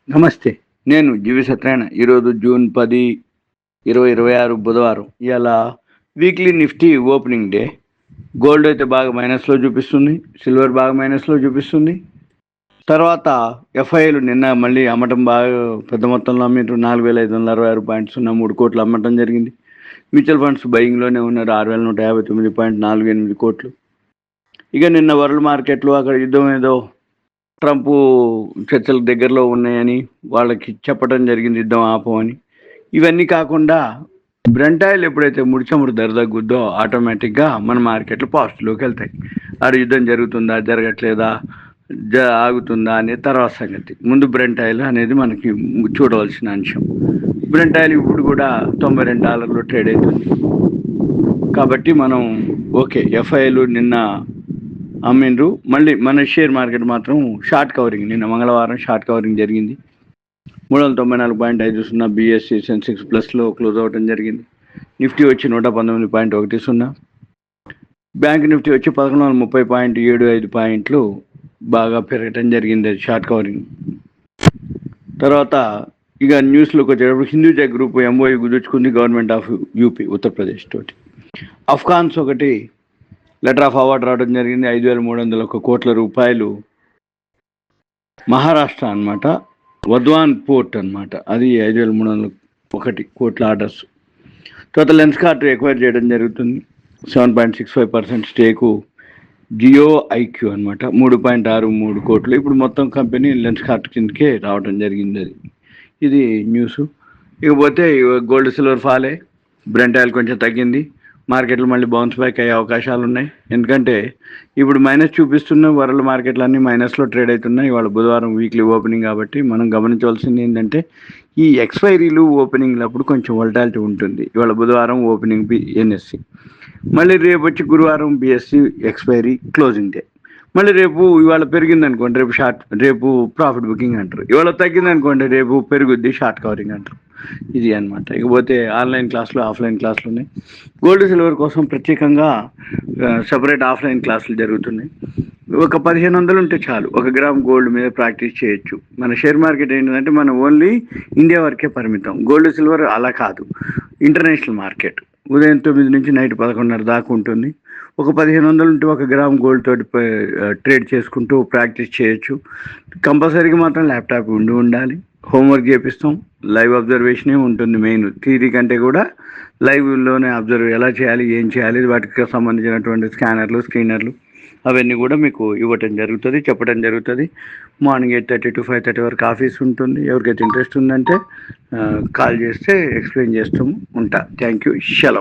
నమస్తే. నేను జీవి సత్యనారాయణ. ఈరోజు జూన్ 10, 2026 బుధవారం. ఇయాల weekly Nifty opening day. Gold అయితే బాగా మైనస్‌లో చూపిస్తుంది. సిల్వర్ బాగా మైనస్‌లో చూపిస్తుంది. తర్వాత ఎఫ్ఐఐలు నిన్న మళ్ళీ అమ్మటం బాగా పెద్ద మొత్తంలో అమ్మిండ్రు. 4,566.03 కోట్లు అమ్మటం జరిగింది. మ్యూచువల్ ఫండ్స్ బయింగ్‌లోనే ఉన్నారు. 6,159.48 కోట్లు. ఇక నిన్న వరల్డ్ మార్కెట్‌లో అక్కడ యుద్ధం ఏదో ట్రంప్ చర్చలకు దగ్గరలో ఉన్నాయని వాళ్ళకి చెప్పడం జరిగింది, యుద్ధం ఆపమని. ఇవన్నీ కాకుండా బ్రెంట్ ఆయిల్ ఎప్పుడైతే ముడిచమురు ధర తగ్గుద్దో ఆటోమేటిక్గా మన మార్కెట్లు పాజిటివ్లోకి వెళ్తాయి. ఆడ యుద్ధం జరుగుతుందా జరగట్లేదా ఆగుతుందా అనేది తర్వాత సంగతి. ముందు బ్రెంట్ ఆయిల్ అనేది మనకి చూడవలసిన అంశం. బ్రెంట్ ఆయిల్ ఇప్పుడు కూడా $92 ట్రేడ్ అవుతుంది. కాబట్టి మనం ఓకే, ఎఫ్ఐలు నిన్న అమ్మిండ్రు. మళ్ళీ మన షేర్ మార్కెట్ మాత్రం షార్ట్ కవరింగ్. నిన్న మంగళవారం షార్ట్ కవరింగ్ జరిగింది. 394.50 బీఎస్సీ సెన్సెక్స్ ప్లస్లో క్లోజ్ అవ్వడం జరిగింది. నిఫ్టీ వచ్చి 119.10, బ్యాంక్ నిఫ్టీ వచ్చి 1130.75 పాయింట్లు బాగా పెరగటం జరిగింది. అది షార్ట్ కవరింగ్. తర్వాత ఇక న్యూస్లోకి వచ్చేటప్పుడు హిందూజా గ్రూప్ ఎంఓయూ కుదుర్చుకుంది గవర్నమెంట్ ఆఫ్ యూపీ ఉత్తరప్రదేశ్ తోటి. అఫ్ఘాన్స్ ఒకటి లెటర్ ఆఫ్ అవార్డు రావడం జరిగింది. 5,301 కోట్ల రూపాయలు. మహారాష్ట్ర అనమాట, వద్వాన్ పోర్ట్ అనమాట, అది 5,301 కోట్ల ఆర్డర్స్. తర్వాత లెన్స్కార్ట్ ఎక్వైర్ చేయడం జరుగుతుంది. 7.65% స్టేకు జియో ఐక్యూ అనమాట, 3.63 కోట్లు. ఇప్పుడు మొత్తం కంపెనీ లెన్స్కార్ట్ కిందకే రావడం జరిగింది. అది ఇది న్యూస్. ఇకపోతే గోల్డ్ సిల్వర్ ఫాలే, బ్రెంట్ ఆయిల్ కొంచెం తగ్గింది. మార్కెట్లు మళ్ళీ బౌన్స్ బ్యాక్ అయ్యే అవకాశాలు ఉన్నాయి. ఎందుకంటే ఇప్పుడు మైనస్ చూపిస్తున్న వరల్డ్ మార్కెట్లు అన్నీ మైనస్లో ట్రేడ్ అవుతున్నాయి. ఇవాళ బుధవారం వీక్లీ ఓపెనింగ్ కాబట్టి మనం గమనించవలసింది ఏంటంటే ఈ ఎక్స్పైరీలు ఓపెనింగ్లు అప్పుడు కొంచెం వోల్టాలిటీ ఉంటుంది. ఇవాళ బుధవారం ఓపెనింగ్ ఎన్ఎస్సి, మళ్ళీ రేపు వచ్చి గురువారం బిఎస్సి ఎక్స్పైరీ క్లోజింగ్ డే. మళ్ళీ రేపు ఇవాళ పెరిగింది అనుకోండి, రేపు ప్రాఫిట్ బుకింగ్ అంటారు. ఇవాళ తగ్గింది అనుకోండి, రేపు పెరుగుద్ది షార్ట్ కవరింగ్ అంటారు. ఇది అనమాట. ఇకపోతే ఆన్లైన్ క్లాసులు ఆఫ్లైన్ క్లాసులు ఉన్నాయి. గోల్డ్ సిల్వర్ కోసం ప్రత్యేకంగా సపరేట్ ఆఫ్లైన్ క్లాసులు జరుగుతున్నాయి. ఒక 1,500 ఉంటే చాలు, 1 గ్రామ్ గోల్డ్ మీద ప్రాక్టీస్ చేయొచ్చు. మన షేర్ మార్కెట్ ఏంటంటే మనం ఓన్లీ ఇండియా వరకే పరిమితం. గోల్డ్ సిల్వర్ అలా కాదు, ఇంటర్నేషనల్ మార్కెట్. ఉదయం 9 నుంచి నైట్ 11:30 దాకా ఉంటుంది. ఒక 1,500 ఉంటే 1 గ్రామ్ గోల్డ్ తోటి ట్రేడ్ చేసుకుంటూ ప్రాక్టీస్ చేయొచ్చు. కంపల్సరీగా మాత్రం ల్యాప్టాప్ ఉండాలి. హోంవర్క్ చేపిస్తాం. లైవ్ అబ్జర్వేషనే ఉంటుంది మెయిన్. థియరీ కంటే కూడా లైవ్లోనే అబ్జర్వ్ ఎలా చేయాలి, ఏం చేయాలి, వాటికి సంబంధించినటువంటి స్క్రీనర్లు అవన్నీ కూడా మీకు ఇవ్వటం జరుగుతుంది, చెప్పడం జరుగుతుంది. మార్నింగ్ 8:30 to 5:30 వరకు ఆఫీస్ ఉంటుంది. ఎవరికైతే ఇంట్రెస్ట్ ఉందంటే కాల్ చేస్తే ఎక్స్ప్లెయిన్ చేస్తూ ఉంటా. Thank you. సెలవు.